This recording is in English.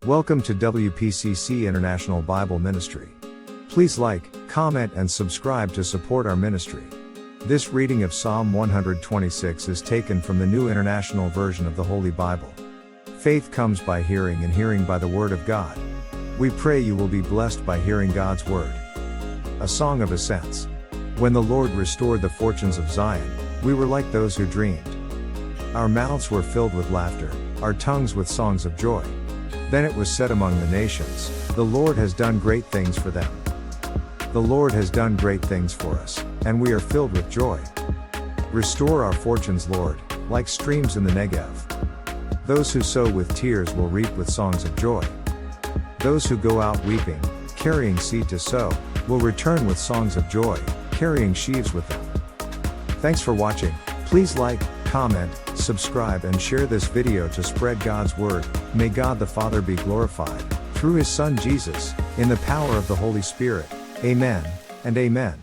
Welcome to WPCC International Bible Ministry. Please like, comment and subscribe to support our ministry. This reading of Psalm 126 is taken from the New International Version of the Holy Bible. Faith comes by hearing and hearing by the Word of God. We pray you will be blessed by hearing God's Word. A Song of Ascents. When the Lord restored the fortunes of Zion, we were like those who dreamed. Our mouths were filled with laughter, our tongues with songs of joy. Then it was said among the nations, the Lord has done great things for them. The Lord has done great things for us, and we are filled with joy. Restore our fortunes, Lord, like streams in the Negev. Those who sow with tears will reap with songs of joy. Those who go out weeping, carrying seed to sow, will return with songs of joy, carrying sheaves with them. Thanks for watching. Please like, comment, subscribe and share this video to spread God's Word. May God the Father be glorified, through His Son Jesus, in the power of the Holy Spirit. Amen, and amen.